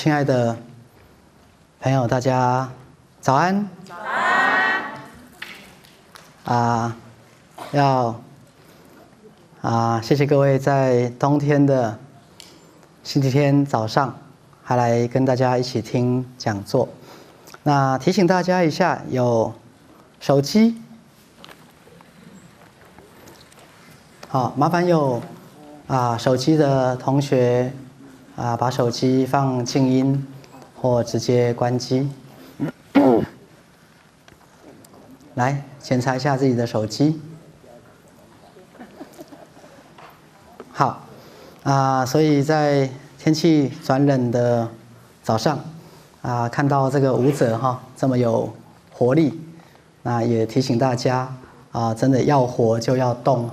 亲爱的朋友，大家早安。早安。谢谢各位在冬天的星期天早上还来跟大家一起听讲座。那提醒大家一下，有手机，好，麻烦有手机的同学把手机放静音或直接关机。来检查一下自己的手机。好，所以在天气转冷的早上，看到这个舞者这么有活力，那也提醒大家真的要活就要动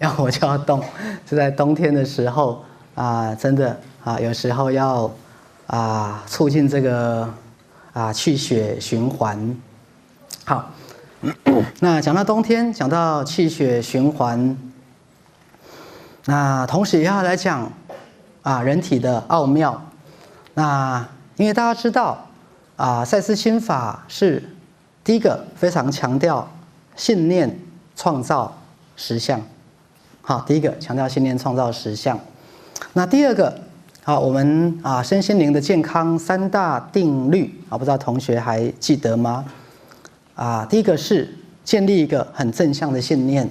要活就要动。就在冬天的时候真的有时候要促进这个气血循环。好。那讲到冬天，讲到气血循环，那同时也要来讲人体的奥妙。那因为大家知道赛斯心法是第一个非常强调信念创造实相。好，第一个强调信念创造实相。那第二个我们身心灵的健康三大定律不知道同学还记得吗？第一个是建立一个很正向的信念，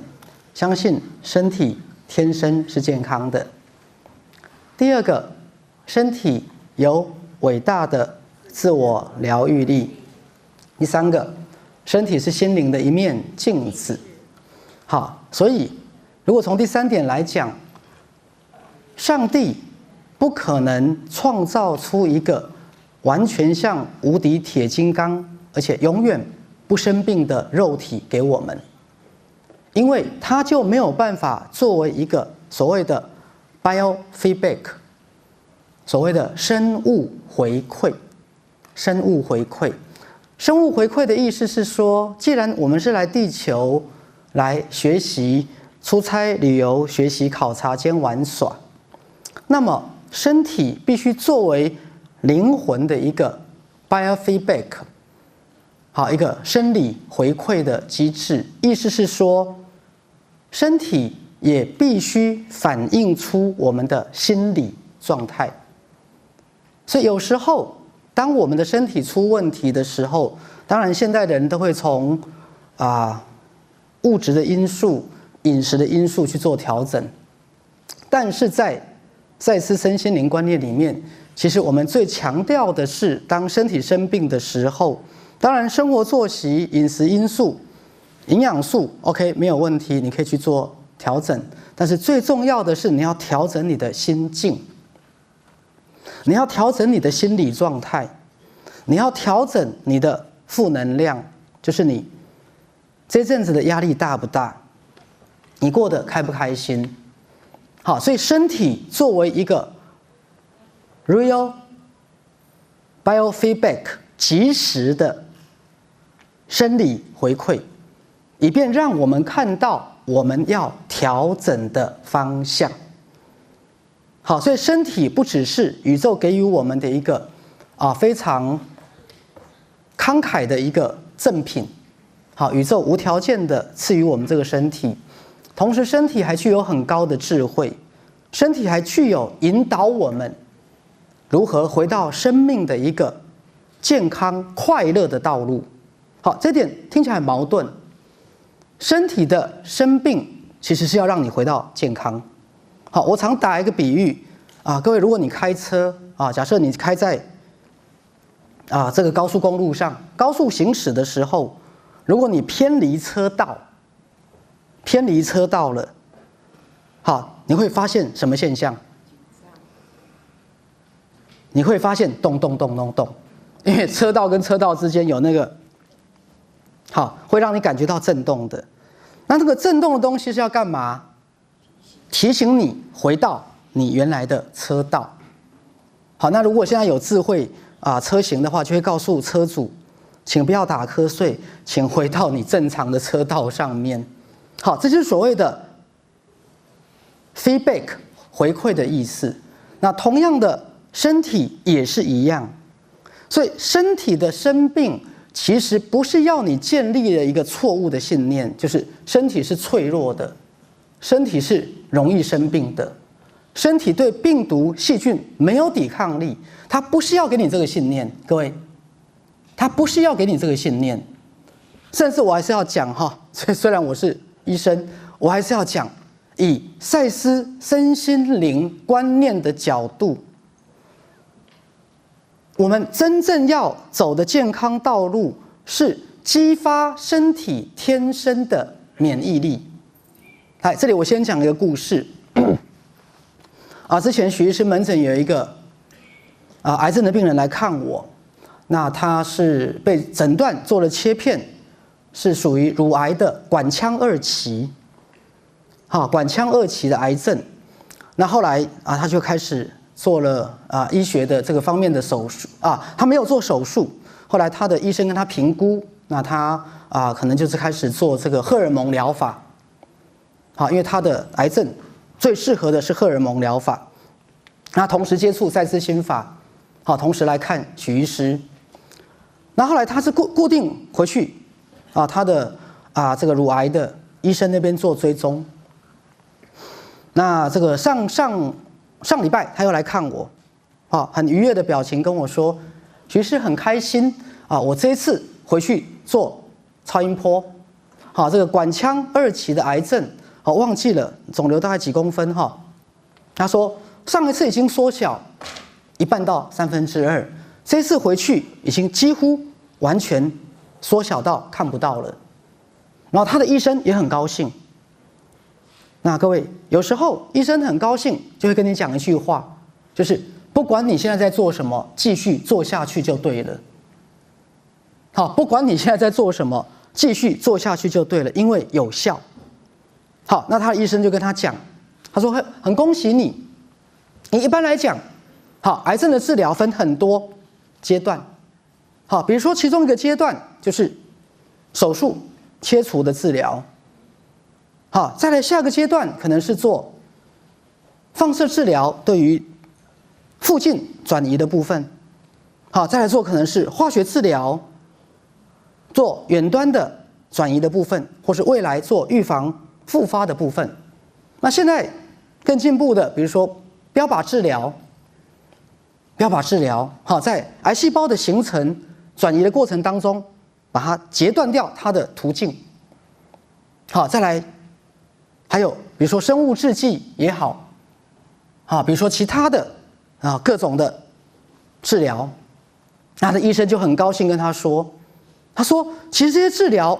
相信身体天生是健康的。第二个，身体有伟大的自我疗愈力。第三个，身体是心灵的一面镜子。好，所以如果从第三点来讲，上帝不可能创造出一个完全像无敌铁金刚，而且永远不生病的肉体给我们，因为它就没有办法作为一个所谓的 biofeedback， 所谓的生物回馈。生物回馈的意思是说，既然我们是来地球来学习、出差、旅游、学习、考察兼玩耍，那么身体必须作为灵魂的一个 biofeedback，好，一个生理回馈的机制，意思是说，身体也必须反映出我们的心理状态。所以有时候，当我们的身体出问题的时候，当然现代人都会从物质的因素、饮食的因素去做调整，但是在赛斯身心灵观念里面，其实我们最强调的是，当身体生病的时候，当然，生活作息、饮食因素、营养素 ，OK 没有问题，你可以去做调整。但是最重要的是，你要调整你的心境，你要调整你的心理状态，你要调整你的负能量，就是你这阵子的压力大不大，你过得开不开心。好，所以身体作为一个 real biofeedback 及时的生理回馈，以便让我们看到我们要调整的方向。好，所以身体不只是宇宙给予我们的一个非常慷慨的一个赠品。好，宇宙无条件的赐予我们这个身体，同时身体还具有很高的智慧，身体还具有引导我们如何回到生命的一个健康快乐的道路。好，这点听起来很矛盾。身体的生病其实是要让你回到健康。好，我常打一个比喻各位，如果你开车假设你开在这个高速公路上，高速行驶的时候，如果你偏离车道了，好，你会发现什么现象？你会发现咚咚咚咚咚，因为车道跟车道之间有那个好，会让你感觉到震动的。那这个震动的东西是要干嘛？提醒你回到你原来的车道。好，那如果现在有智慧车型的话，就会告诉车主，请不要打瞌睡，请回到你正常的车道上面。好，这就是所谓的 feedback 回馈的意思。那同样的，身体也是一样。所以身体的生病，其实不是要你建立了一个错误的信念，就是身体是脆弱的，身体是容易生病的，身体对病毒细菌没有抵抗力。它不是要给你这个信念，各位，它不是要给你这个信念。甚至我还是要讲哈，虽然我是医生，我还是要讲，以赛斯身心灵观念的角度，我们真正要走的健康道路是激发身体天生的免疫力。来，这里我先讲一个故事。之前许医师门诊有一个癌症的病人来看我，那他是被诊断做了切片，是属于乳癌的管腔2期，管腔2期的癌症。那后来他就开始做了医学的这个方面的手术他没有做手术，后来他的医生跟他评估，那他可能就是开始做这个荷尔蒙疗法，因为他的癌症最适合的是荷尔蒙疗法。那同时接触赛斯心法，同时来看许医师。那后来他是固定回去他的这个乳癌的医生那边做追踪。那这个上礼拜他又来看我，很愉悦的表情跟我说，许医师很开心我这一次回去做超音波，这个管腔2期的癌症，忘记了肿瘤大概几公分他说上一次已经缩小1半到2/3，这一次回去已经几乎完全缩小到看不到了。然后他的医生也很高兴。那各位，有时候医生很高兴，就会跟你讲一句话，就是不管你现在在做什么，继续做下去就对了。不管你现在在做什么，继续做下去就对了，因为有效。那他的医生就跟他讲，他说很恭喜你。你一般来讲，癌症的治疗分很多阶段，比如说其中一个阶段就是手术切除的治疗，再来下个阶段可能是做放射治疗，对于附近转移的部分，再来做可能是化学治疗，做远端的转移的部分，或是未来做预防复发的部分。那现在更进步的，比如说标靶治疗，在癌细胞的形成转移的过程当中，把它截断掉它的途径。再来还有比如说生物制剂也好，比如说其他的各种的治疗。他的医生就很高兴跟他说，其实这些治疗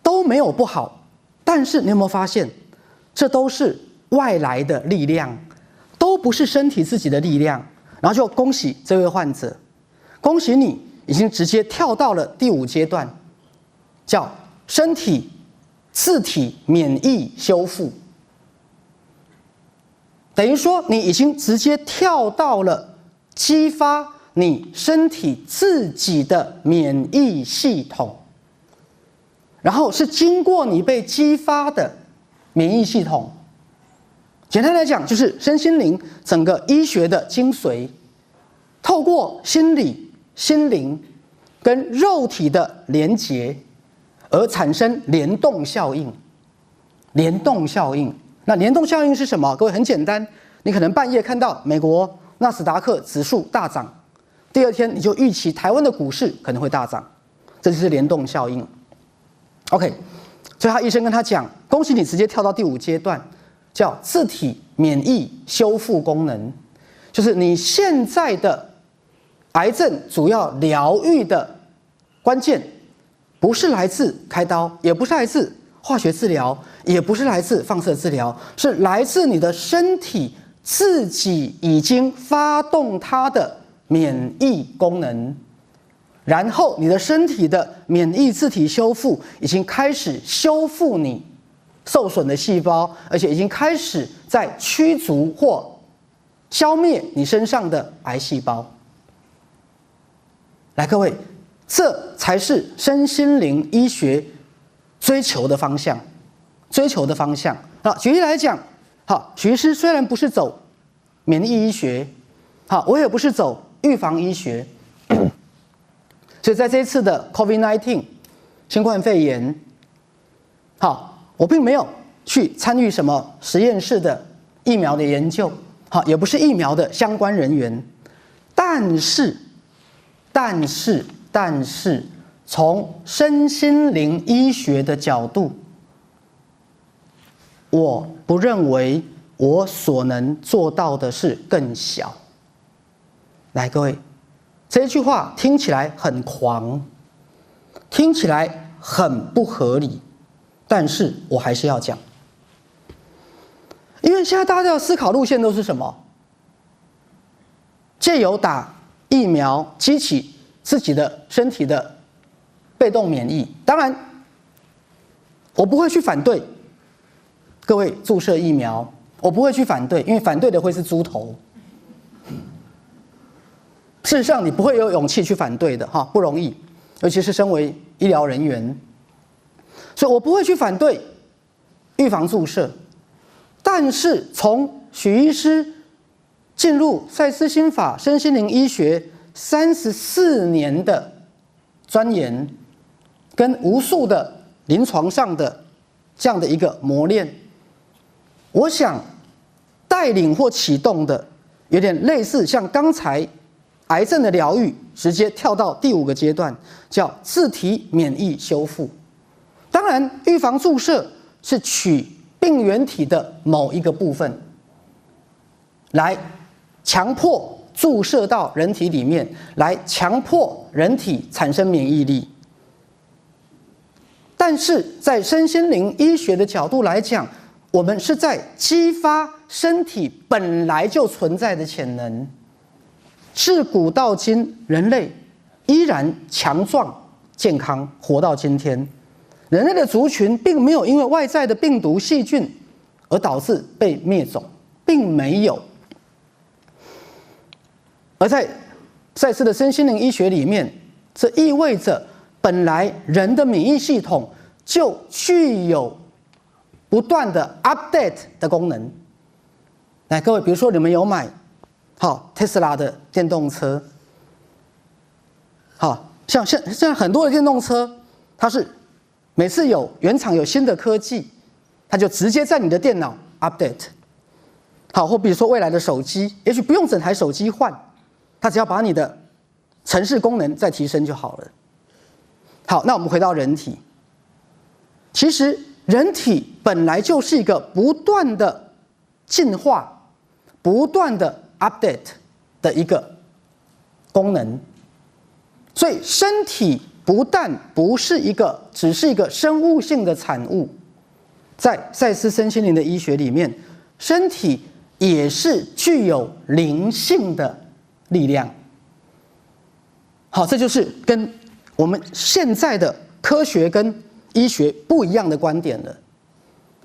都没有不好，但是你有没有发现，这都是外来的力量，都不是身体自己的力量。然后就恭喜这位患者，恭喜你已经直接跳到了第5阶段，叫身体自体免疫修复。等于说你已经直接跳到了激发你身体自己的免疫系统，然后是经过你被激发的免疫系统。简单来讲，就是身心灵整个医学的精髓，透过心理、心灵跟肉体的连结，而产生联动效应。联动效应，那联动效应是什么？各位很简单，你可能半夜看到美国纳斯达克指数大涨，第二天你就预期台湾的股市可能会大涨，这就是联动效应。OK， 所以他医生跟他讲，恭喜你直接跳到第5阶段。叫自体免疫修复功能，就是你现在的癌症主要疗愈的关键，不是来自开刀，也不是来自化学治疗，也不是来自放射治疗，是来自你的身体自己已经发动它的免疫功能，然后你的身体的免疫自体修复已经开始修复你受损的细胞，而且已经开始在驱逐或消灭你身上的癌细胞。来，各位，这才是身心灵医学追求的方向。举例来讲，许医师虽然不是走免疫医学，好，我也不是走预防医学，所以在这一次的 COVID-19 新冠肺炎，好，我并没有去参与什么实验室的疫苗的研究，好，也不是疫苗的相关人员，但是，从身心灵医学的角度，我不认为我所能做到的是更小。来，各位，这句话听起来很狂，听起来很不合理，但是我还是要讲，因为现在大家的思考路线都是什么？借由打疫苗激起自己的身体的被动免疫。当然，我不会去反对各位注射疫苗，我不会去反对，因为反对的会是猪头。事实上，你不会有勇气去反对的，不容易，尤其是身为医疗人员，所以我不会去反对预防注射。但是从许医师进入赛斯心法身心灵医学34年的钻研，跟无数的临床上的这样的一个磨练，我想带领或启动的有点类似像刚才癌症的疗愈，直接跳到第5个阶段，叫自体免疫修复。当然，预防注射是取病原体的某一个部分，来强迫注射到人体里面，来强迫人体产生免疫力。但是在身心灵医学的角度来讲，我们是在激发身体本来就存在的潜能。自古到今，人类依然强壮健康，活到今天。人类的族群并没有因为外在的病毒细菌而导致被灭种，并没有。而在赛斯的身心灵医学里面，这意味着本来人的免疫系统就具有不断的 update 的功能。来，各位，比如说你们有买Tesla 的电动车，像现在很多的电动车，它是每次原厂有新的科技，它就直接在你的电脑 update。或比如说未来的手机，也许不用整台手机换，它只要把你的程式功能再提升就好了。好，那我们回到人体，其实人体本来就是一个不断的进化、不断的 update 的一个功能，所以身体不但不是只是一个生物性的产物，在赛斯身心灵的医学里面，身体也是具有灵性的力量。好，这就是跟我们现在的科学跟医学不一样的观点了。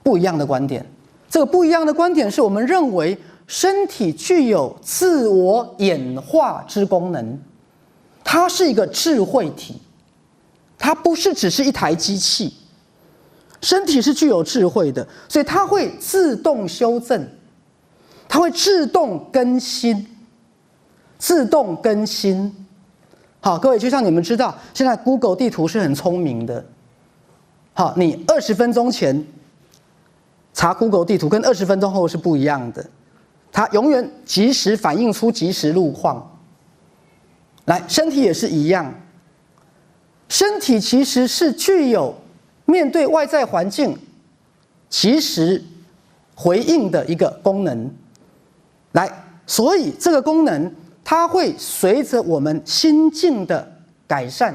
不一样的观点，这个不一样的观点是我们认为身体具有自我演化之功能，它是一个智慧体，它不是只是一台机器。身体是具有智慧的，所以它会自动修正，它会自动更新，自动更新。好，各位，就像你们知道，现在 Google 地图是很聪明的。好，你20分钟前查 Google 地图跟20分钟后是不一样的，它永远即时反映出即时路况。来，身体也是一样，身体其实是具有面对外在环境及时回应的一个功能。来，所以这个功能它会随着我们心境的改善，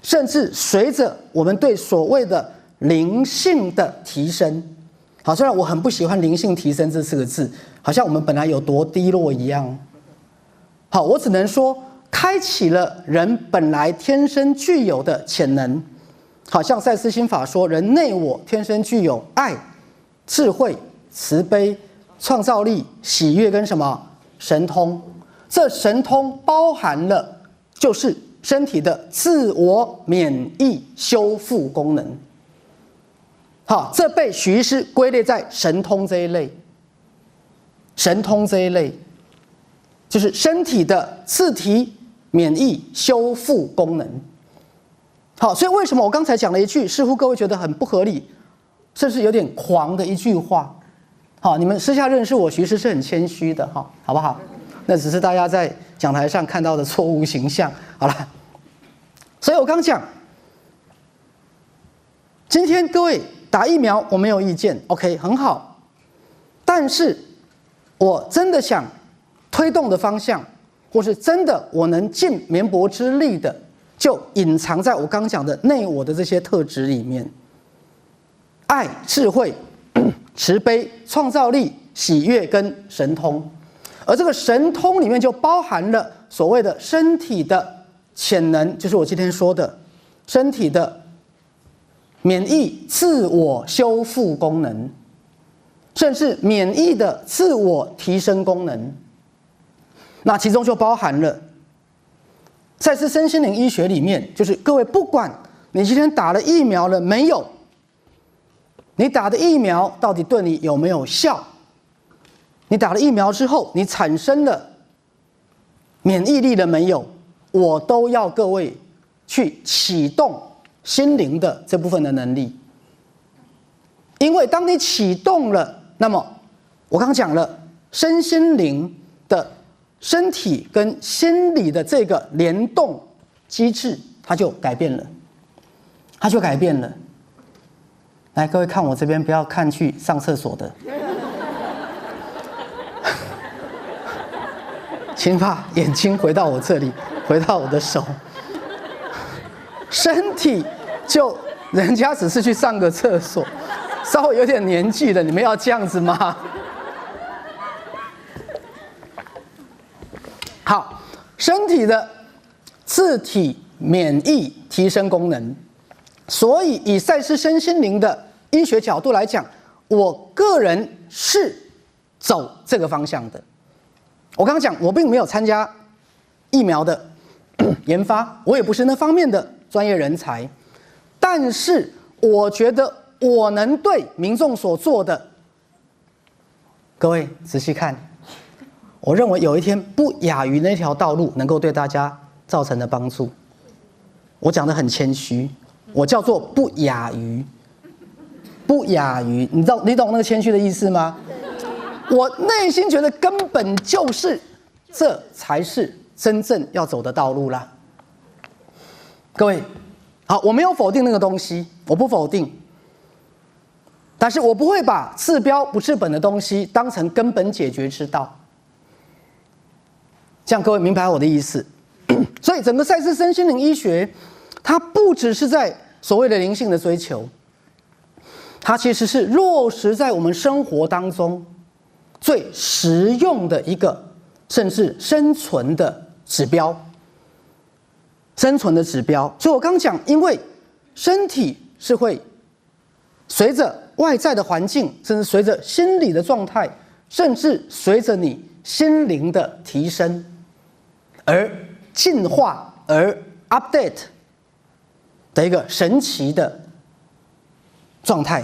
甚至随着我们对所谓的灵性的提升。好，虽然我很不喜欢灵性提升这4个字，好像我们本来有多低落一样。好，我只能说开启了人本来天生具有的潜能。好，像赛斯心法说，人内我天生具有爱、智慧、慈悲、创造力、喜悦跟什么神通。这神通包含了就是身体的自我免疫修复功能。好，这被许医师归类在神通这一类。神通这一类，就是身体的自体免疫修复功能。好，所以为什么我刚才讲了一句似乎各位觉得很不合理，甚至有点狂的一句话？好，你们私下认识我，其实是很谦虚的，好不好？那只是大家在讲台上看到的错误形象。好了，所以我刚讲，今天各位打疫苗我没有意见 ，OK， 很好。但是我真的想推动的方向，或是真的我能尽绵薄之力的，就隐藏在我刚讲的内我的这些特质里面：爱、智慧、慈悲、创造力、喜悦跟神通。而这个神通里面就包含了所谓的身体的潜能，就是我今天说的身体的免疫自我修复功能，甚至免疫的自我提升功能。那其中就包含了在是身心灵医学里面，就是各位不管你今天打了疫苗了没有，你打的疫苗到底对你有没有效，你打了疫苗之后你产生了免疫力了没有，我都要各位去启动心灵的这部分的能力。因为当你启动了，那么我刚讲了身心灵的身体跟心理的这个联动机制，它就改变了，来，各位看我这边，不要看去上厕所的，请把眼睛回到我这里，回到我的手。身体就人家只是去上个厕所，稍微有点年纪了，你们要这样子吗？好，身体的自体免疫提升功能，所以以赛斯身心灵的医学角度来讲，我个人是走这个方向的。我刚刚讲，我并没有参加疫苗的研发，我也不是那方面的专业人才，但是我觉得我能对民众所做的，各位仔细看，我认为有一天不亚于那条道路能够对大家造成的帮助。我讲得很谦虚，我叫做不亚于，你懂那个谦虚的意思吗？我内心觉得根本就是这才是真正要走的道路啦。各位，好，我没有否定那个东西，我不否定，但是我不会把治标不治本的东西当成根本解决之道。这样各位明白我的意思？所以整个赛斯身心灵医学，它不只是在所谓的灵性的追求，它其实是落实在我们生活当中最实用的一个，甚至生存的指标。所以我刚讲，因为身体是会随着外在的环境，甚至随着心理的状态，甚至随着你心灵的提升而进化，而 update 的一个神奇的状态。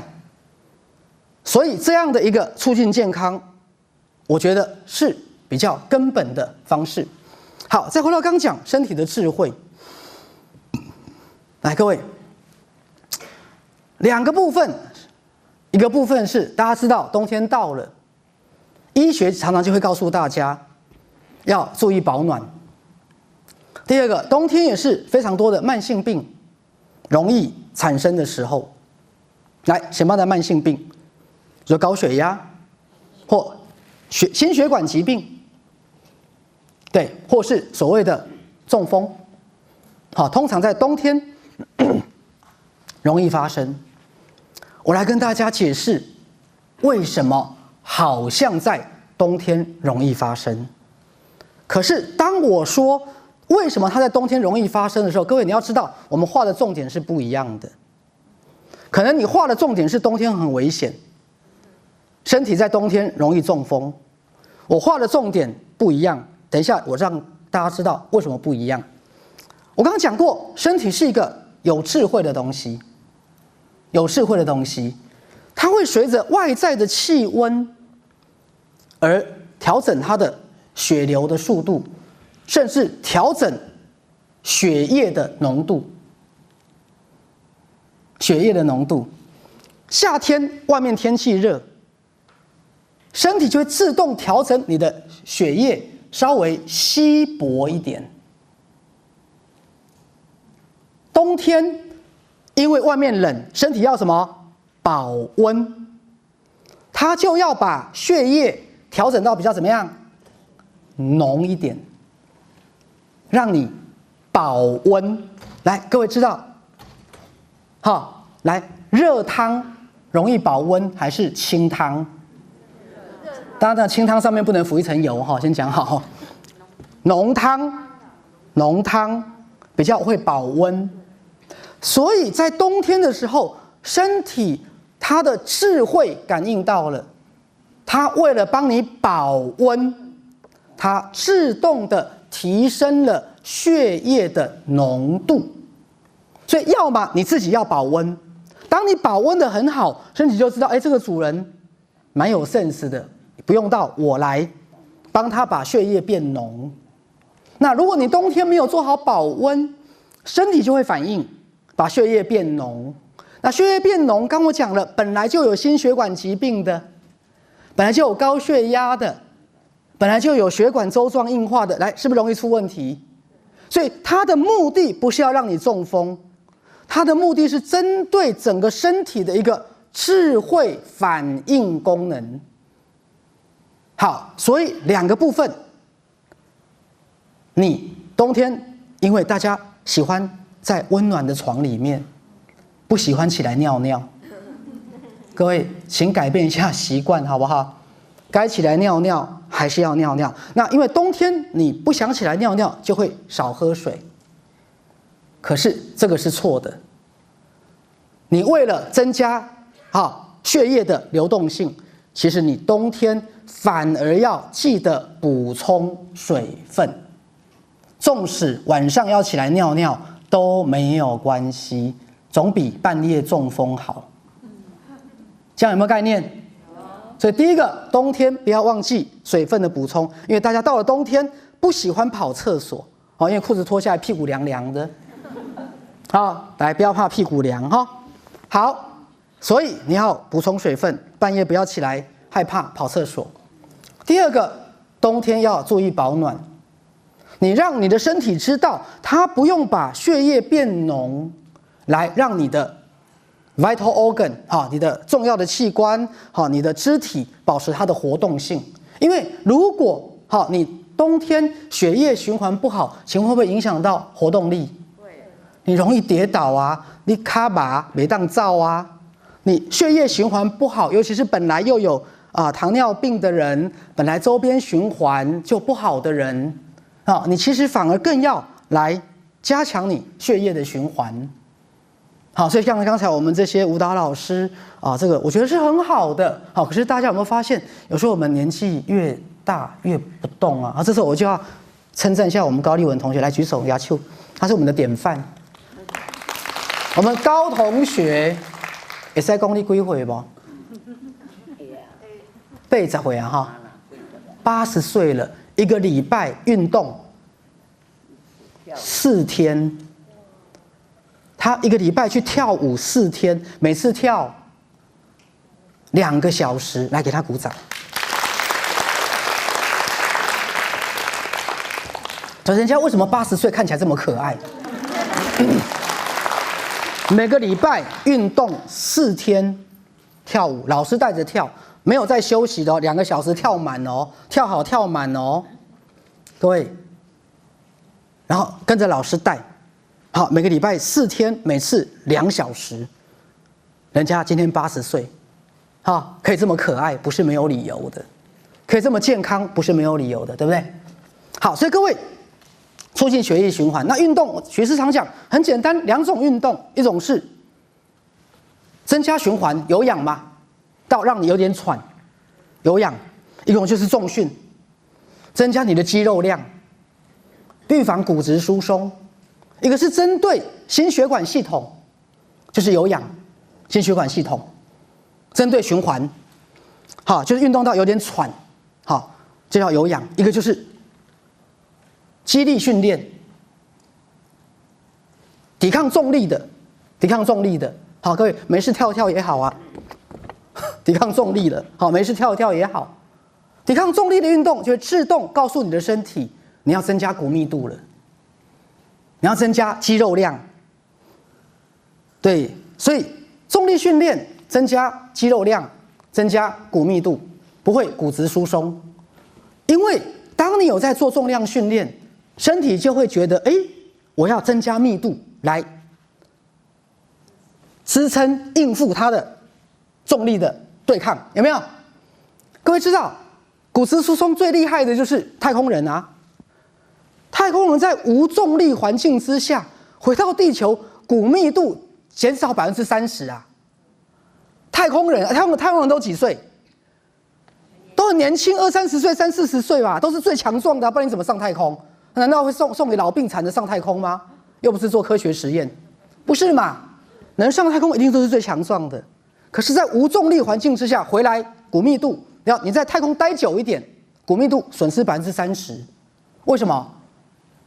所以这样的一个促进健康，我觉得是比较根本的方式。好，再回到刚讲身体的智慧，来各位，两个部分，一个部分是大家知道冬天到了，医学常常就会告诉大家要注意保暖。第二个，冬天也是非常多的慢性病容易产生的时候。来，什么样的慢性病？比如高血压或心血管疾病，对，或是所谓的中风。好，通常在冬天容易发生。我来跟大家解释为什么好像在冬天容易发生。可是当我说为什么它在冬天容易发生的时候，各位你要知道，我们画的重点是不一样的。可能你画的重点是冬天很危险，身体在冬天容易中风。我画的重点不一样，等一下我让大家知道为什么不一样。我刚刚讲过，身体是一个有智慧的东西，它会随着外在的气温而调整它的血流的速度，甚至调整血液的浓度。血液的浓度，夏天外面天气热，身体就会自动调整你的血液稍微稀薄一点。冬天因为外面冷，身体要什么？保温，它就要把血液调整到比较怎么样？浓一点，让你保温。来，各位知道，好，来，热汤容易保温还是清汤？当然，清汤上面不能浮一层油哈，先讲好。浓汤比较会保温，所以在冬天的时候，身体它的智慧感应到了，它为了帮你保温，它自动的提升了血液的浓度。所以，要么你自己要保温，当你保温的很好，身体就知道，哎，这个主人蛮有 sense 的，不用到我来帮他把血液变浓。那如果你冬天没有做好保温，身体就会反应，把血液变浓。那血液变浓，刚我讲了，本来就有心血管疾病的，本来就有高血压的，本来就有血管粥状硬化的，来，是不是容易出问题？所以它的目的不是要让你中风，它的目的是针对整个身体的一个智慧反应功能。好，所以两个部分，你冬天因为大家喜欢在温暖的床里面，不喜欢起来尿尿，各位请改变一下习惯好不好？该起来尿尿还是要尿尿。那因为冬天你不想起来尿尿，就会少喝水。可是这个是错的。你为了增加血液的流动性，其实你冬天反而要记得补充水分。纵使晚上要起来尿尿都没有关系，总比半夜中风好。这样有没有概念？所以第一个，冬天不要忘记水分的补充，因为大家到了冬天不喜欢跑厕所，因为裤子脱下来屁股凉凉的。来，不要怕屁股凉哈。好，所以你要补充水分，半夜不要起来害怕跑厕所。第二个，冬天要注意保暖，你让你的身体知道，它不用把血液变浓，来让你的vital organ 你的重要的器官你的肢体保持它的活动性。因为如果你冬天血液循环不好，请问会不会影响到活动力？你容易跌倒啊，你卡把没当照啊，你血液循环不好，尤其是本来又有糖尿病的人，本来周边循环就不好的人你其实反而更要来加强你血液的循环。好，所以像刚才我们这些舞蹈老师这个我觉得是很好的。好，可是大家有没有发现，有时候我们年纪越大越不动啊？这时候我就要称赞一下我们高丽文同学，来举手，牙丘，他是我们的典范。我们高同学会使讲你几岁不？80岁啊，80岁了，一个礼拜运动4天。他一个礼拜去跳舞4天，每次跳2个小时，来给他鼓掌。所以人家为什么80岁看起来这么可爱？每个礼拜运动4天，跳舞，老师带着跳，没有在休息的2个小时跳满哦，跳好跳满哦，各位，然后跟着老师带。好，每个礼拜4天，每次2小时。人家今天80岁，可以这么可爱，不是没有理由的；可以这么健康，不是没有理由的，对不对？好，所以各位，促进血液循环。那运动，学士常讲，很简单，2种运动，一种是增加循环，有氧嘛，到让你有点喘，有氧；一种就是重训，增加你的肌肉量，预防骨质疏松。一个是针对心血管系统，就是有氧，心血管系统；针对循环，就是运动到有点喘，这叫有氧；一个就是肌力训练，抵抗重力的。好，各位没事跳跳也好啊，抵抗重力的，好，没事跳跳也好。抵抗重力的运动就会自动告诉你的身体，你要增加骨密度了，你要增加肌肉量。对，所以重力训练增加肌肉量，增加骨密度，不会骨质疏松。因为当你有在做重量训练，身体就会觉得，我要增加密度来支撑应付它的重力的对抗，有没有？各位知道，骨质疏松最厉害的就是太空人啊！太空人在无重力环境之下回到地球，骨密度减少30%啊！太空人都几岁？都很年轻，20、30岁、30、40岁吧，都是最强壮的不然你怎么上太空？难道会送给老病残的上太空吗？又不是做科学实验，不是嘛？能上太空一定都是最强壮的。可是，在无重力环境之下回来，骨密度，你在太空待久一点，骨密度损失30%。为什么？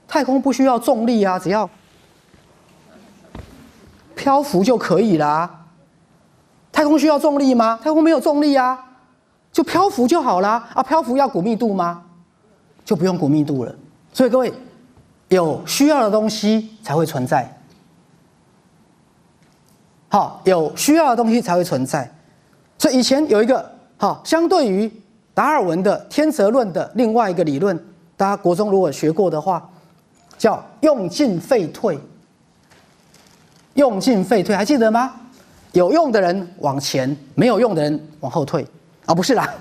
太空不需要重力啊，只要漂浮就可以啦。太空需要重力吗？太空没有重力啊，就漂浮就好啦。啊，漂浮要骨密度吗？就不用骨密度了。所以各位，有需要的东西才会存在。好，有需要的东西才会存在。所以以前有一个相对于达尔文的天择论的另外一个理论，大家国中如果学过的话，叫用进废退。用进废退还记得吗？有用的人往前，没有用的人往后退。不是啦，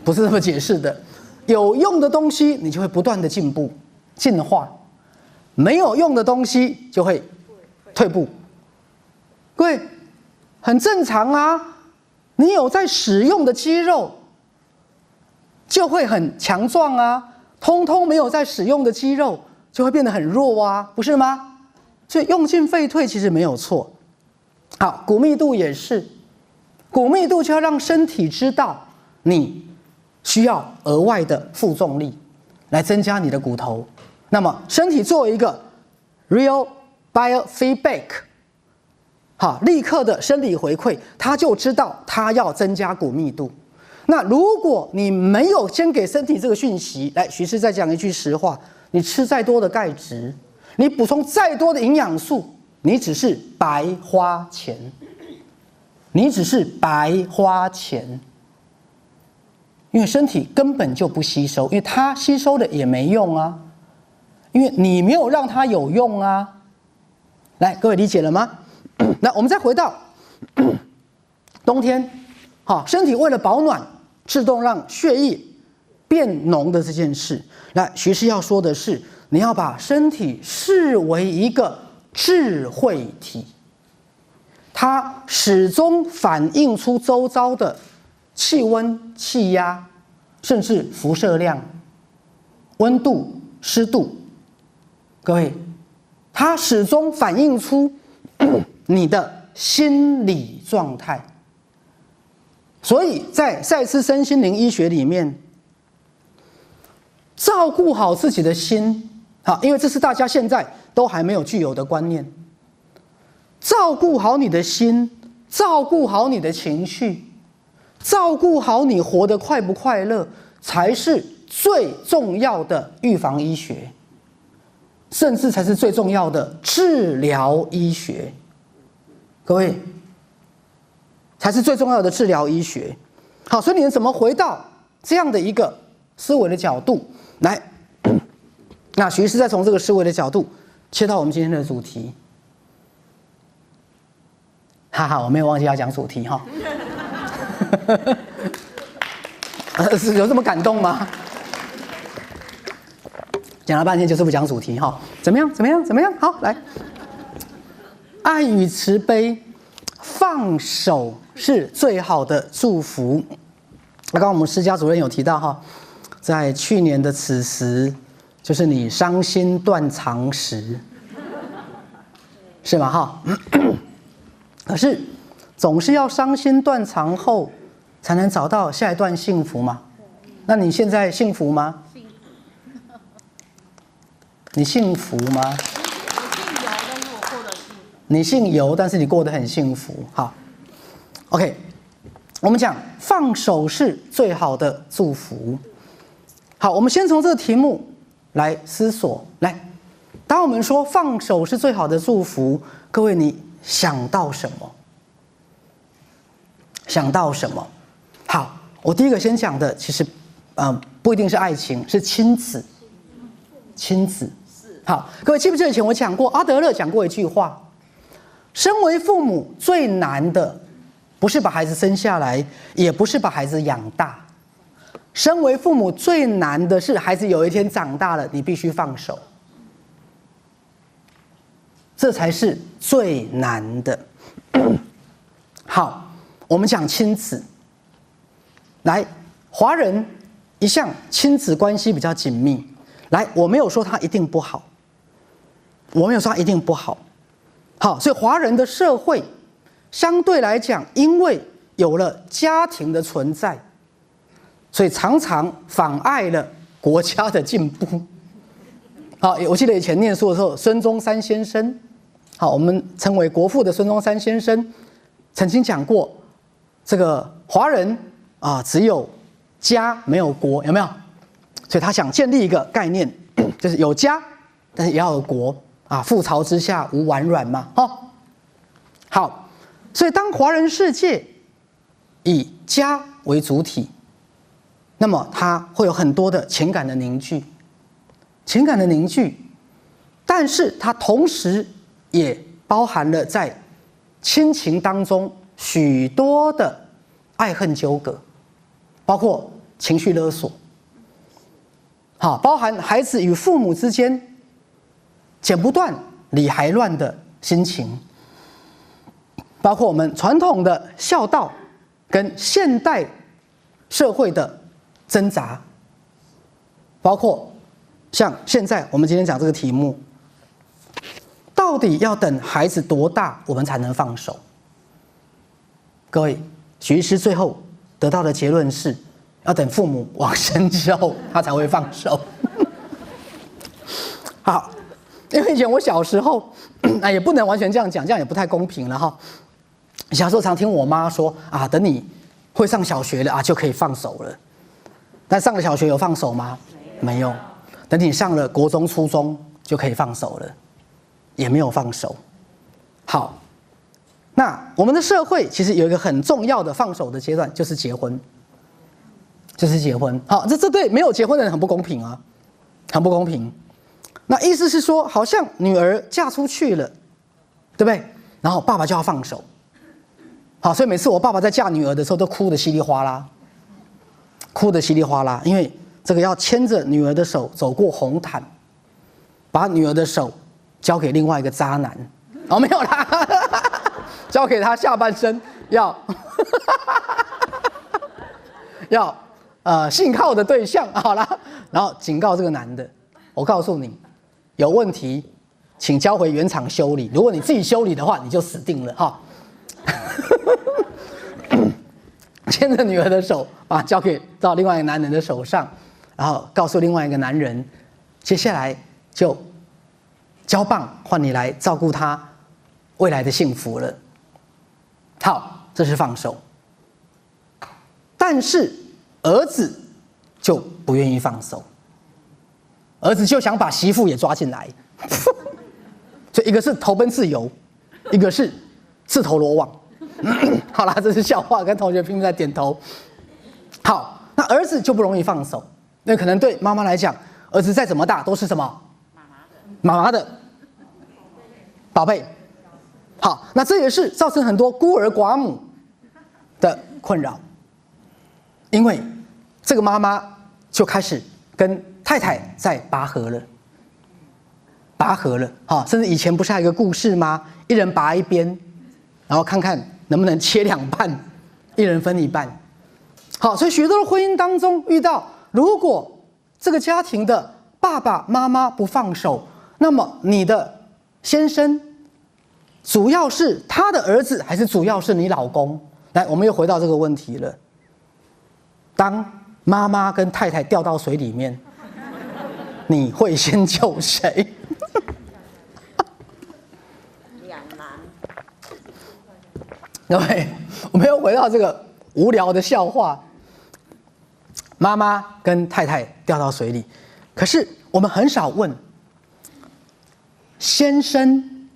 不是这么解释的。有用的东西你就会不断的进步、进化，没有用的东西就会退步。各位，很正常啊。你有在使用的肌肉，就会很强壮啊。通通没有在使用的肌肉，就会变得很弱啊，不是吗？所以用进废退其实没有错。好，骨密度也是，骨密度就要让身体知道你需要额外的负重力来增加你的骨头。那么身体作为一个 real biofeedback， 立刻的生理回馈，它就知道它要增加骨密度。那如果你没有先给身体这个讯息，来，徐师再讲一句实话，你吃再多的钙质，你补充再多的营养素，你只是白花钱，你只是白花钱。因为身体根本就不吸收，因为它吸收的也没用啊，因为你没有让它有用啊。来，各位理解了吗？那我们再回到冬天，身体为了保暖，自动让血液变浓的这件事。来，徐师要说的是，你要把身体视为一个智慧体，它始终反映出周遭的气温、气压，甚至辐射量、温度、湿度。各位，它始终反映出你的心理状态。所以在赛斯身心灵医学里面，照顾好自己的心，因为这是大家现在都还没有具有的观念。照顾好你的心，照顾好你的情绪，照顾好你活得快不快乐，才是最重要的预防医学，甚至才是最重要的治疗医学。各位，才是最重要的治疗医学。好，所以你们怎么回到这样的一个思维的角度来？那徐医师再从这个思维的角度切到我们今天的主题。哈哈，我没有忘记要讲主题哈。是有这么感动吗？讲了半天就是不讲主题哈。怎么样？怎么样？怎么样？好，来，爱与慈悲，放手是最好的祝福。刚刚我们施家主任有提到哈，在去年的此时，就是你伤心断肠时，是吗？哈。可是总是要伤心断肠后，才能找到下一段幸福嘛。那你现在幸福吗？你幸福吗？你姓尤，但是你过得很幸福。好 ，OK， 我们讲放手是最好的祝福。好，我们先从这个题目来思索。来，当我们说放手是最好的祝福，各位你想到什么？想到什么？好，我第一个先讲的，其实，不一定是爱情，是亲子。亲子。好，各位记不记得以前我讲过，阿德勒讲过一句话：身为父母最难的，不是把孩子生下来，也不是把孩子养大。身为父母最难的是，孩子有一天长大了，你必须放手，这才是最难的。好，我们讲亲子。来，华人一向亲子关系比较紧密。来，我没有说他一定不好，我没有说他一定不好。好，所以华人的社会相对来讲，因为有了家庭的存在，所以常常妨碍了国家的进步。好，我记得以前念书的时候，孙中山先生，好，我们称为国父的孙中山先生，曾经讲过，这个华人只有家没有国，有没有？所以他想建立一个概念，就是有家，但是也要有国啊。覆巢之下无完卵嘛，好，所以当华人世界以家为主体，那么它会有很多的情感的凝聚，但是它同时也包含了在亲情当中许多的爱恨纠葛，包括情绪勒索。好，包含孩子与父母之间剪不断理还乱的心情，包括我们传统的孝道跟现代社会的挣扎，包括像现在我们今天讲这个题目，到底要等孩子多大我们才能放手？各位，许医师最后得到的结论是，要等父母往生之后，他才会放手。好，因为以前我小时候，也不能完全这样讲，这样也不太公平了哈。小时候常听我妈说等你会上小学了就可以放手了。但上了小学有放手吗？没有。等你上了国中、初中就可以放手了，也没有放手。好，那我们的社会其实有一个很重要的放手的阶段，就是结婚。好，这对没有结婚的人很不公平啊，很不公平。那意思是说，好像女儿嫁出去了，对不对？然后爸爸就要放手。好，所以每次我爸爸在嫁女儿的时候，都哭得稀里哗啦，因为这个要牵着女儿的手走过红毯，把女儿的手交给另外一个渣男。没有啦，交给他下半身要信靠的对象，好啦，然后警告这个男的，我告诉你，有问题，请交回原厂修理。如果你自己修理的话，你就死定了哈。牵着女儿的手，把它交给到另外一个男人的手上，然后告诉另外一个男人，接下来就交棒换你来照顾他未来的幸福了。好，这是放手。但是儿子就不愿意放手，儿子就想把媳妇也抓进来，所以一个是投奔自由，一个是自投罗网。好啦，这是笑话，跟同学拼命在点头。好，那儿子就不容易放手，那可能对妈妈来讲，儿子再怎么大都是什么？妈妈的宝贝。好，那这也是造成很多孤儿寡母的困扰，因为这个妈妈就开始跟太太在拔河了，甚至以前不是还有一个故事吗？一人拔一边，然后看看能不能切两半，一人分一半。好，所以许多的婚姻当中遇到，如果这个家庭的爸爸妈妈不放手，那么你的先生主要是他的儿子，还是主要是你老公？来，我们又回到这个问题了。当妈妈跟太太掉到水里面，你会先救谁？两难。各位，我们又回到这个无聊的笑话：妈妈跟太太掉到水里，可是我们很少问先生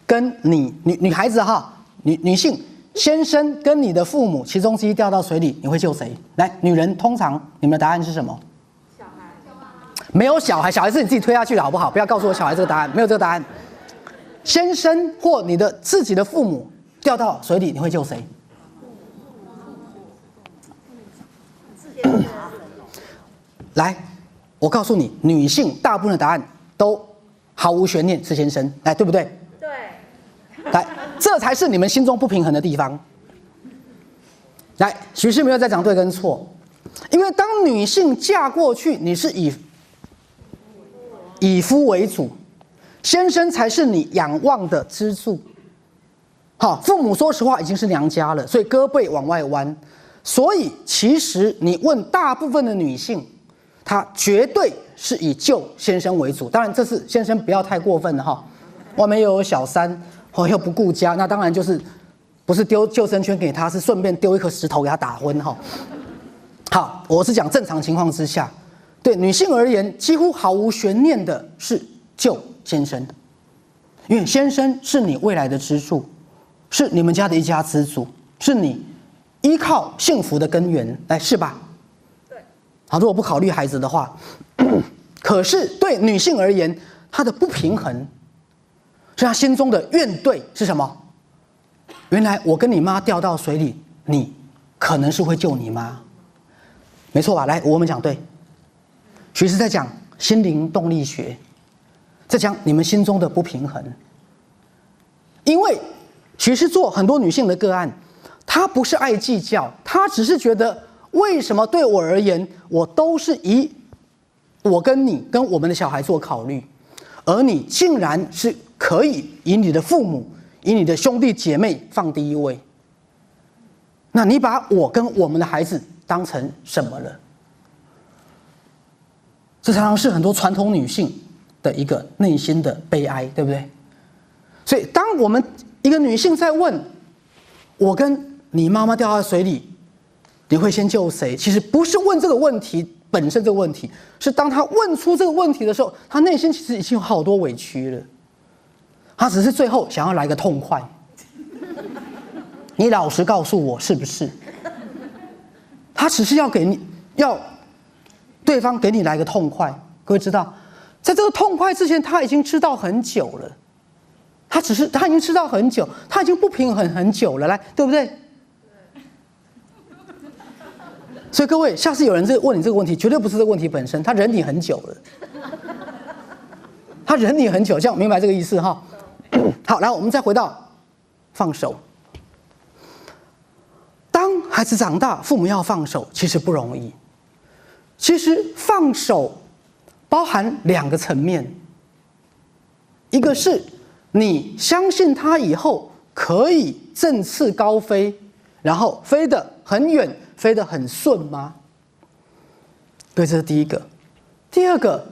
跟你女孩子哈，女性。先生跟你的父母其中之一掉到水里，你会救谁？来，女人通常你们的答案是什么？小孩。没有小孩，小孩是你自己推下去的好不好？不要告诉我小孩这个答案，没有这个答案。先生或你的自己的父母掉到水里，你会救谁？来，我告诉你，女性大部分的答案都毫无悬念是先生，来，对不对？对。来，这才是你们心中不平衡的地方。来，徐师没有在讲对跟错，因为当女性嫁过去，你是以夫为主，先生才是你仰望的支柱。好，父母说实话已经是娘家了，所以胳膊往外弯。所以其实你问大部分的女性，她绝对是以救先生为主。当然，这是先生不要太过分了哈，外面又有小三。又不顾家，那当然就是不是丢救生圈给他，是顺便丢一颗石头给他打昏哈。好，我是讲正常情况之下，对女性而言，几乎毫无悬念的是救先生，因为先生是你未来的支柱，是你们家的一家之主，是你依靠幸福的根源，来是吧？对。好，如果不考虑孩子的话，可是对女性而言，她的不平衡。所以他心中的怨怼是什么？原来我跟你妈掉到水里，你可能是会救你妈，没错吧？来，我们讲对。徐师在讲心灵动力学，在讲你们心中的不平衡。因为徐师做很多女性的个案，她不是爱计较，她只是觉得为什么对我而言，我都是以我跟你跟我们的小孩做考虑，而你竟然是可以以你的父母、以你的兄弟姐妹放第一位。那你把我跟我们的孩子当成什么了？这常常是很多传统女性的一个内心的悲哀，对不对？所以，当我们一个女性在问我跟你妈妈掉到水里，你会先救谁？其实不是问这个问题本身，这个问题是当她问出这个问题的时候，她内心其实已经有好多委屈了。她只是最后想要来个痛快。你老实告诉我是不是？她只是要对方给你来个痛快。各位知道，在这个痛快之前，她已经知道很久了。她已经知道很久，她已经不平衡很久了，来，对不对？所以各位，下次有人问你这个问题，绝对不是这个问题本身，他忍你很久了，他忍你很久，这样明白这个意思哈？好，然后我们再回到放手。当孩子长大，父母要放手，其实不容易。其实放手包含两个层面，一个是你相信他以后可以振翅高飞，然后飞得很远，飞得很顺吗？对，这是第一个。第二个，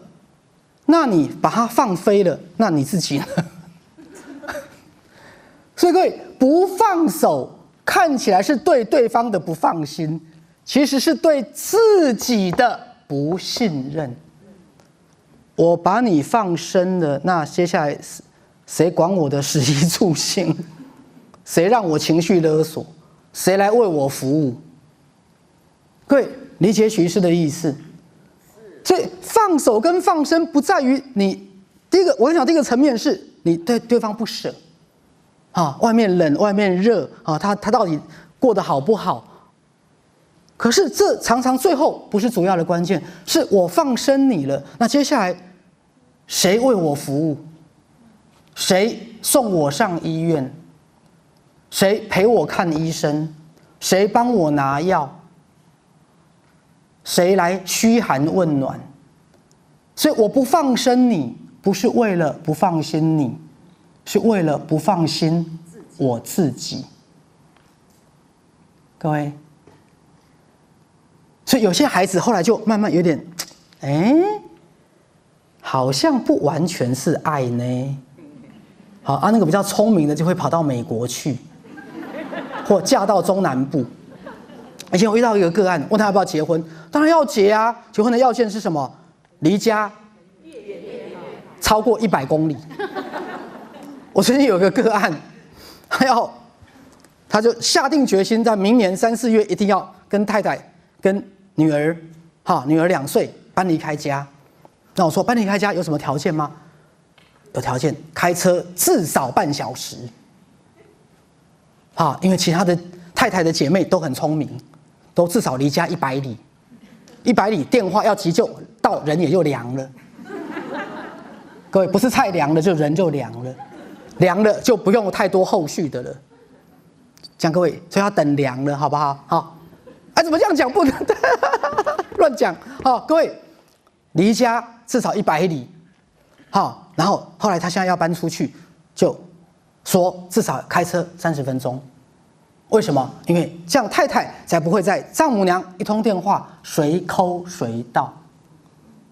那你把它放飞了，那你自己呢？所以各位，不放手看起来是对对方的不放心，其实是对自己的不信任。我把你放生了，那接下来谁管我的食衣住行？谁让我情绪勒索？谁来为我服务？各位理解徐医师的意思？所以放手跟放生不在于你第一个，我想第一个层面是你对对方不舍啊，外面冷外面热啊，他到底过得好不好？可是这常常最后不是主要的关键，是我放生你了，那接下来谁为我服务？谁送我上医院？谁陪我看医生？谁帮我拿药？谁来嘘寒问暖？所以我不放生你，不是为了不放心你，是为了不放心我自己。各位，所以有些孩子后来就慢慢有点，好像不完全是爱呢。好啊，那个比较聪明的就会跑到美国去，或嫁到中南部。以前我遇到一个个案，问他要不要结婚，当然要结啊。结婚的要件是什么？离家超过100公里。我曾经有个个案，他就下定决心，在明年3、4月一定要跟太太、跟女儿，女儿2岁搬离开家。那我说搬离开家有什么条件吗？有条件，开车至少半小时。因为其他的太太的姐妹都很聪明，都至少离家100里，100里电话要急救到人也就凉了。各位，不是菜凉了，就人就凉了，凉了就不用太多后续的了。讲各位，所以要等凉了，好不好？好，怎么这样讲不能乱讲？各位，离家至少100里，然后后来他现在要搬出去，就说至少开车30分钟。为什么？因为这样太太才不会在丈母娘一通电话随抠随到，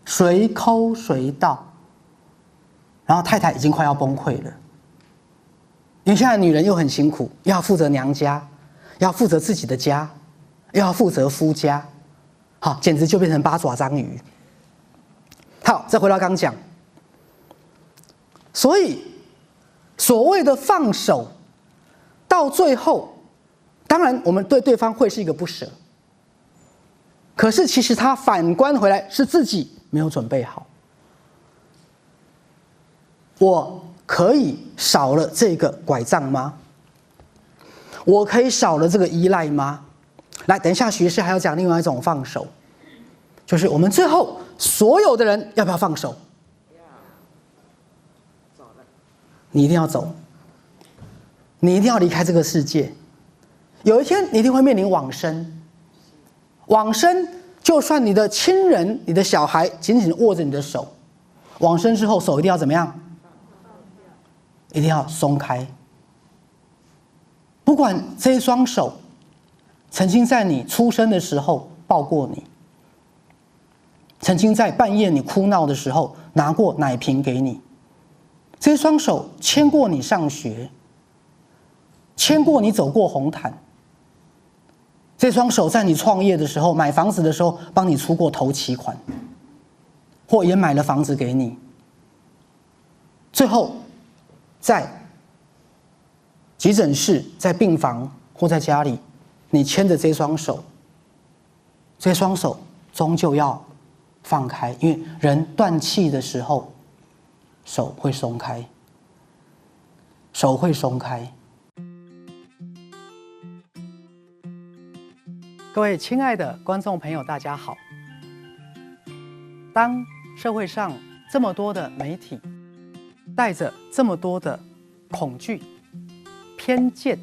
随抠随到，然后太太已经快要崩溃了。因为现在女人又很辛苦，要负责娘家，要负责自己的家，又要负责夫家，简直就变成8爪章鱼。好，再回到刚讲，所以所谓的放手，到最后，当然我们对对方会是一个不舍，可是其实他反观回来是自己没有准备好。我可以少了这个拐杖吗？我可以少了这个依赖吗？来，等一下徐师还要讲另外一种放手，就是我们最后所有的人要不要放手？你一定要走，你一定要离开这个世界。有一天你一定会面临往生，往生就算你的亲人、你的小孩紧紧握着你的手，往生之后手一定要怎么样？一定要松开。不管这一双手曾经在你出生的时候抱过你，曾经在半夜你哭闹的时候拿过奶瓶给你，这双手牵过你上学，牵过你走过红毯，这双手在你创业的时候、买房子的时候帮你出过头期款，或也买了房子给你，最后在急诊室、在病房或在家里，你牵着这双手，这双手终究要放开，因为人断气的时候，手会松开，手会松开。各位亲爱的观众朋友，大家好。当社会上这么多的媒体带着这么多的恐惧、偏见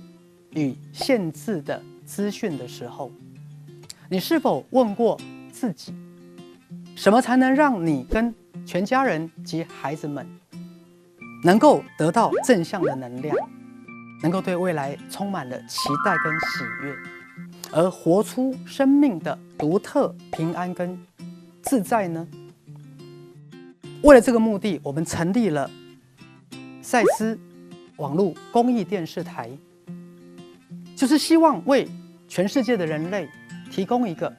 与限制的资讯的时候，你是否问过自己，什么才能让你跟全家人及孩子们能够得到正向的能量，能够对未来充满了期待跟喜悦，而活出生命的独特平安跟自在呢？为了这个目的，我们成立了赛斯网络公益电视台，就是希望为全世界的人类提供一个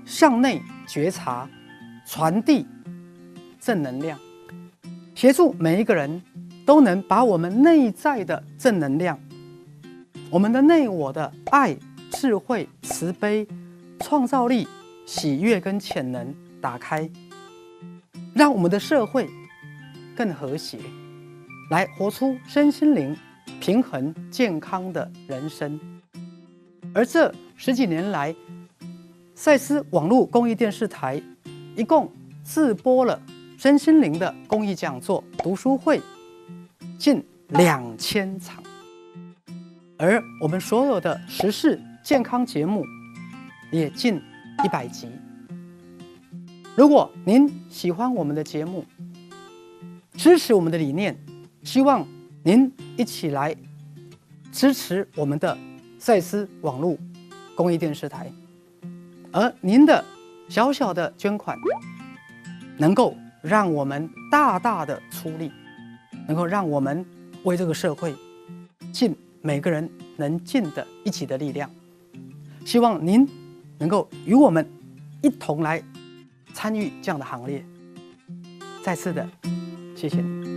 向内觉察、传递正能量，协助每一个人都能把我们内在的正能量、我们的内我的爱、智慧、慈悲、创造力、喜悦跟潜能打开，让我们的社会更和谐，来活出身心灵平衡健康的人生。而这10几年来，赛斯网络公益电视台一共自播了身心灵的公益讲座、读书会近2000场，而我们所有的时事健康节目也近100集。如果您喜欢我们的节目，支持我们的理念，希望您一起来支持我们的赛斯网络公益电视台。而您的小小的捐款，能够让我们大大的出力，能够让我们为这个社会尽每个人能尽的一己的力量。希望您能够与我们一同来参与这样的行列。再次的谢谢你。